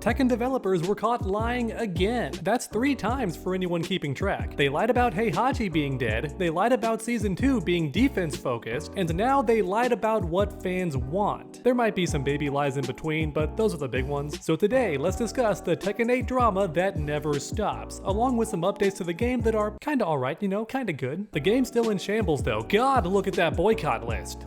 Tekken developers were caught lying again. That's 3 times for anyone keeping track. They lied about Heihachi being dead, they lied about Season 2 being defense-focused, and now they lied about what fans want. There might be some baby lies in between, but those are the big ones. So today, let's discuss the Tekken 8 drama that never stops, along with some updates to the game that are kinda alright, you know, kinda good. The game's still in shambles though. God, look at that boycott list.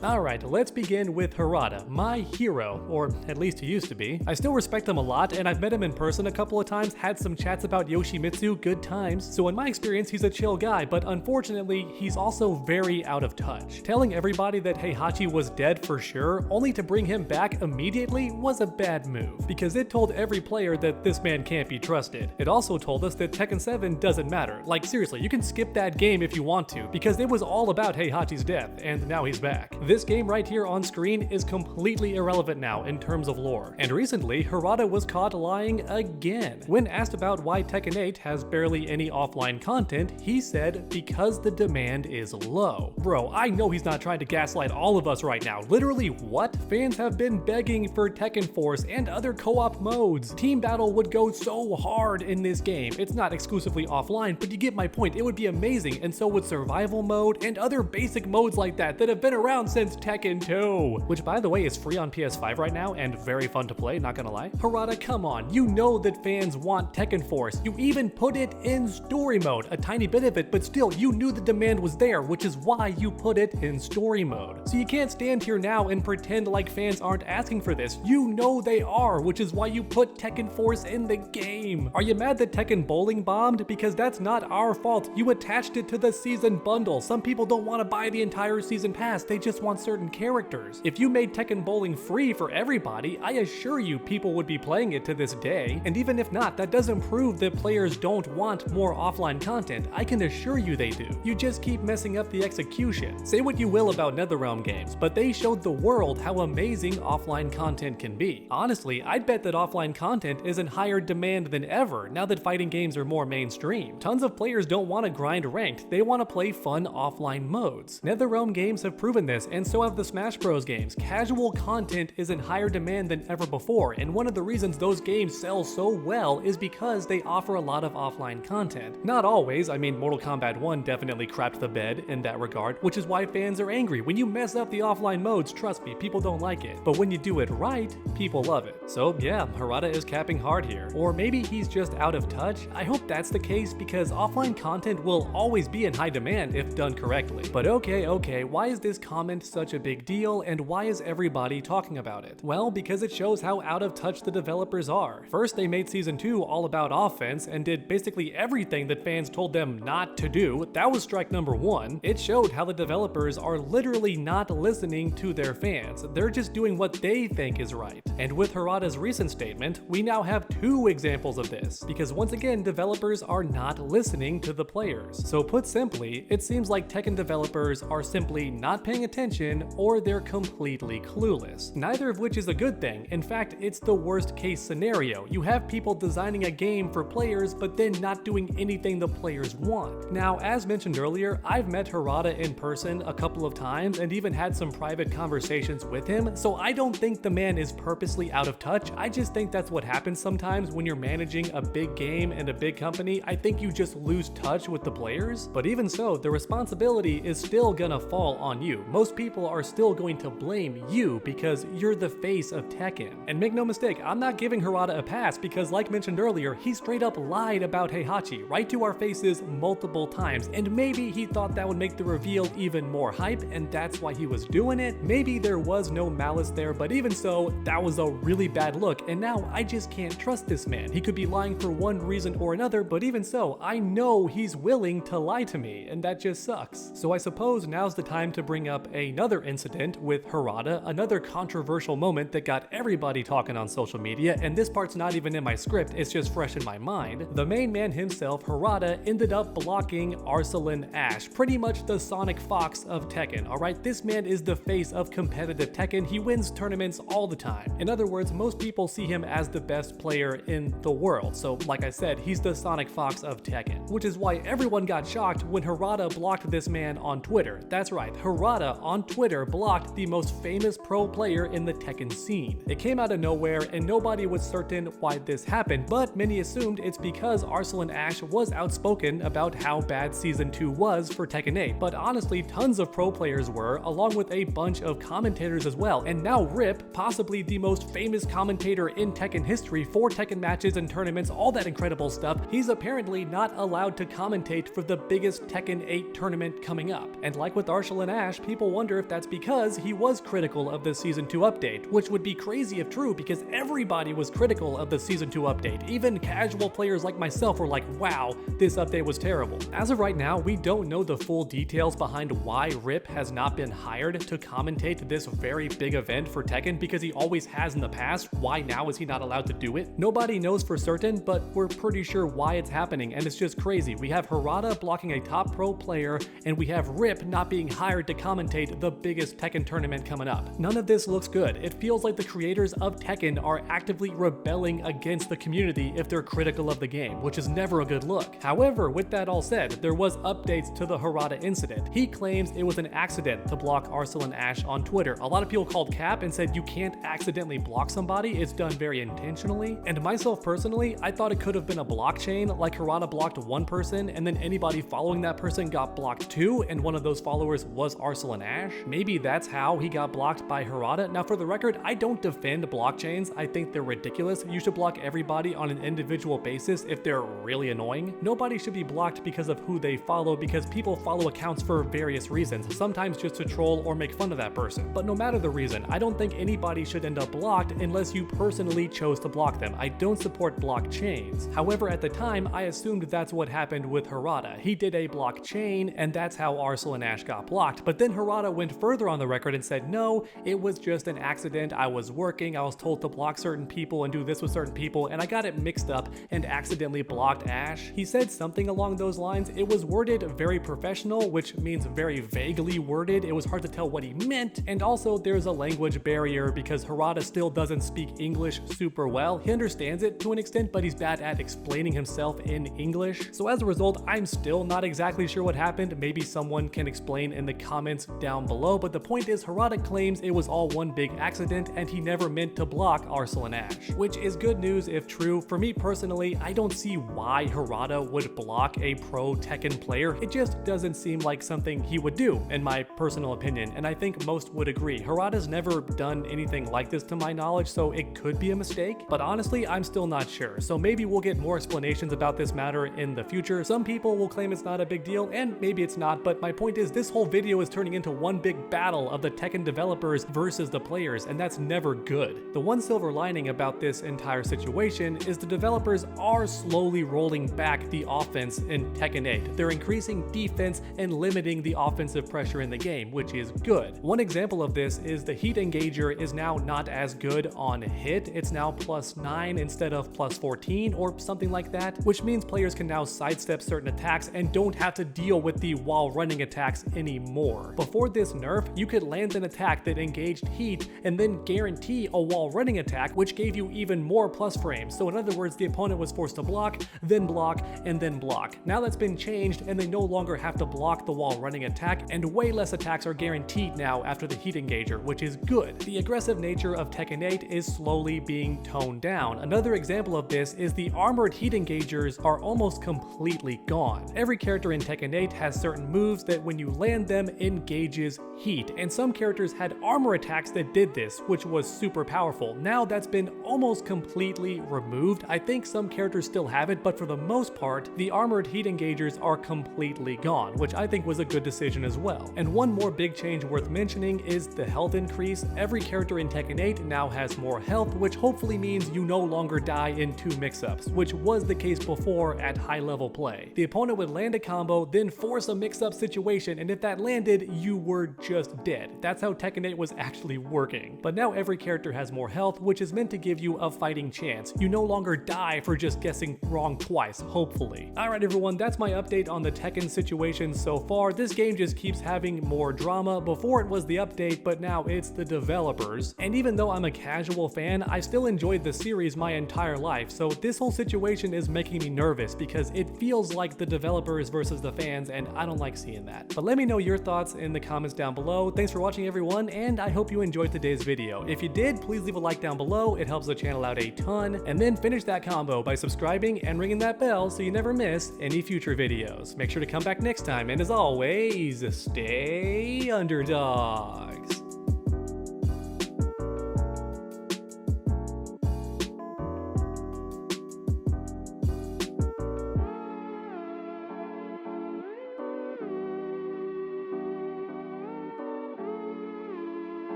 Alright, let's begin with Harada, my hero, or at least he used to be. I still respect him a lot, and I've met him in person a couple of times, had some chats about Yoshimitsu, good times, so in my experience he's a chill guy, but unfortunately he's also very out of touch. Telling everybody that Heihachi was dead for sure, only to bring him back immediately, was a bad move, because it told every player that this man can't be trusted. It also told us that Tekken 7 doesn't matter. Like seriously, you can skip that game if you want to, because it was all about Heihachi's death, and now he's back. This game right here on screen is completely irrelevant now in terms of lore. And recently, Harada was caught lying again. When asked about why Tekken 8 has barely any offline content, he said, because the demand is low. Bro, I know he's not trying to gaslight all of us right now. Literally, what? Fans have been begging for Tekken Force and other co-op modes. Team Battle would go so hard in this game. It's not exclusively offline, but you get my point. It would be amazing, and so would survival mode and other basic modes like that have been around since Tekken 2, which by the way is free on PS5 right now and very fun to play, not gonna lie. Harada, come on, you know that fans want Tekken Force. You even put it in story mode, a tiny bit of it, but still, you knew the demand was there, which is why you put it in story mode. So you can't stand here now and pretend like fans aren't asking for this. You know they are, which is why you put Tekken Force in the game. Are you mad that Tekken Bowling bombed? Because that's not our fault. You attached it to the season bundle. Some people don't want to buy the entire season pass, they just want certain characters. If you made Tekken Bowling free for everybody, I assure you people would be playing it to this day. And even if not, that doesn't prove that players don't want more offline content. I can assure you they do. You just keep messing up the execution. Say what you will about NetherRealm games, but they showed the world how amazing offline content can be. Honestly, I'd bet that offline content is in higher demand than ever now that fighting games are more mainstream. Tons of players don't want to grind ranked, they want to play fun offline modes. NetherRealm games have proven this, and so have the Smash Bros games. Casual content is in higher demand than ever before, and one of the reasons those games sell so well is because they offer a lot of offline content. Not always, I mean Mortal Kombat 1 definitely crapped the bed in that regard, which is why fans are angry. When you mess up the offline modes, trust me, people don't like it. But when you do it right, people love it. So yeah, Harada is capping hard here. Or maybe he's just out of touch? I hope that's the case, because offline content will always be in high demand if done correctly. But okay, why is this comment such a big deal, and why is everybody talking about it? Well, because it shows how out of touch the developers are. First, they made Season 2 all about offense and did basically everything that fans told them not to do. That was strike number 1. It showed how the developers are literally not listening to their fans. They're just doing what they think is right. And with Harada's recent statement, we now have 2 examples of this, because once again, developers are not listening to the players. So put simply, it seems like Tekken developers are simply not paying attention, or they're completely clueless. Neither of which is a good thing. In fact, it's the worst case scenario. You have people designing a game for players, but then not doing anything the players want. Now, as mentioned earlier, I've met Harada in person a couple of times and even had some private conversations with him, so I don't think the man is purposely out of touch. I just think that's what happens sometimes when you're managing a big game and a big company. I think you just lose touch with the players. But even so, the responsibility is still gonna fall on you. Most people are still going to blame you because you're the face of Tekken. And make no mistake, I'm not giving Harada a pass because, like mentioned earlier, he straight up lied about Heihachi right to our faces multiple times, and maybe he thought that would make the reveal even more hype and that's why he was doing it. Maybe there was no malice there, but even so, that was a really bad look, and now I just can't trust this man. He could be lying for one reason or another, but even so, I know he's willing to lie to me, and that just sucks. So I suppose now's the time to bring up another incident with Harada, another controversial moment that got everybody talking on social media, and this part's not even in my script, it's just fresh in my mind. The main man himself, Harada, ended up blocking Arslan Ash, pretty much the Sonic Fox of Tekken, alright? This man is the face of competitive Tekken, he wins tournaments all the time. In other words, most people see him as the best player in the world, so like I said, he's the Sonic Fox of Tekken, which is why everyone got shocked when Harada blocked this man on Twitter. That's right, Harada on Twitter blocked the most famous pro player in the Tekken scene. It came out of nowhere and nobody was certain why this happened, but many assumed it's because Arslan Ash was outspoken about how bad Season 2 was for Tekken 8, but honestly tons of pro players were, along with a bunch of commentators as well, and now Rip, possibly the most famous commentator in Tekken history for Tekken matches and tournaments, all that incredible stuff, he's apparently not allowed to commentate for the biggest Tekken 8 tournament coming up. And like with Arslan Ash, people wonder if that's because he was critical of the Season 2 update, which would be crazy if true because everybody was critical of the Season 2 update. Even casual players like myself were like, wow, this update was terrible. As of right now, we don't know the full details behind why Rip has not been hired to commentate this very big event for Tekken because he always has in the past. Why now is he not allowed to do it? Nobody knows for certain, but we're pretty sure why it's happening, and it's just crazy. We have Harada blocking a top pro player, and we have Rip not being hired to commentate the biggest Tekken tournament coming up. None of this looks good. It feels like the creators of Tekken are actively rebelling against the community if they're critical of the game, which is never a good look. However, with that all said, there was updates to the Harada incident. He claims it was an accident to block Arslan Ash on Twitter. A lot of people called cap and said you can't accidentally block somebody, it's done very intentionally. And myself personally, I thought it could have been a blockchain, like Harada blocked one person and then anybody following that person got blocked too, and one of those followers was Arslan Ash. Maybe that's how he got blocked by Harada. Now for the record, I don't defend blockchains, I think they're ridiculous. You should block everybody on an individual basis if they're really annoying. Nobody should be blocked because of who they follow, because people follow accounts for various reasons, sometimes just to troll or make fun of that person. But no matter the reason, I don't think anybody should end up blocked unless you personally chose to block them. I don't support blockchains. However, at the time, I assumed that's what happened with Harada. He did a blockchain, and that's how Arslan Ash got blocked. But then Harada went further on the record and said, no, it was just an accident. I was working, I was told to block certain people and do this with certain people, and I got it mixed up and accidentally blocked Ash. He said something along those lines. It was worded very professional, which means very vaguely worded. It was hard to tell what he meant, and also there's a language barrier because Harada still doesn't speak English super well. He understands it to an extent, but he's bad at explaining himself in English. So as a result, I'm still not exactly sure what happened. Maybe someone can explain in the comments down below, but the point is Harada claims it was all one big accident and he never meant to block Arslan Ash, which is good news if true. For me personally, I don't see why Harada would block a pro Tekken player. It just doesn't seem like something he would do, in my personal opinion, and I think most would agree. Harada's never done anything like this to my knowledge, so it could be a mistake, but honestly, I'm still not sure. So maybe we'll get more explanations about this matter in the future. Some people will claim it's not a big deal, and maybe it's not, but my point is this whole video is turning into one big battle of the Tekken developers versus the players, and that's never good. The one silver lining about this entire situation is the developers are slowly rolling back the offense in Tekken 8. They're increasing defense and limiting the offensive pressure in the game, which is good. One example of this is the heat engager is now not as good on hit. It's now +9 instead of +14 or something like that, which means players can now sidestep certain attacks and don't have to deal with the while running attacks anymore. Before this nerf, you could land an attack that engaged heat and then guarantee a while running attack, which gave you even more plus frames. So in other words, the opponent was forced to block, and then block. Now that's been changed and they no longer have to block the while running attack, and way less attacks are guaranteed now after the heat engager, which is good. The aggressive nature of Tekken 8 is slowly being toned down. Another example of this is the armored heat engagers are almost completely gone. Every character in Tekken 8 has certain moves that when you land them engages heat, and some characters had armor attacks that did this, which was super powerful. Now that's been almost completely removed. I think some characters still have it, but for the most part, the armored heat engagers are completely gone, which I think was a good decision as well. And one more big change worth mentioning is the health increase. Every character in Tekken 8 now has more health, which hopefully means you no longer die in 2 mix-ups, which was the case before at high level play. The opponent would land a combo, then force a mix-up situation, and if that landed, you were were just dead. That's how Tekken 8 was actually working. But now every character has more health, which is meant to give you a fighting chance. You no longer die for just guessing wrong twice, hopefully. Alright everyone, that's my update on the Tekken situation so far. This game just keeps having more drama. Before it was the update, but now it's the developers. And even though I'm a casual fan, I still enjoyed the series my entire life, so this whole situation is making me nervous because it feels like the developers versus the fans, and I don't like seeing that. But let me know your thoughts in the comments down below. Thanks for watching everyone, and I hope you enjoyed today's video. If you did, please leave a like down below, it helps the channel out a ton, and then finish that combo by subscribing and ringing that bell so you never miss any future videos. Make sure to come back next time, and as always, stay underdogs.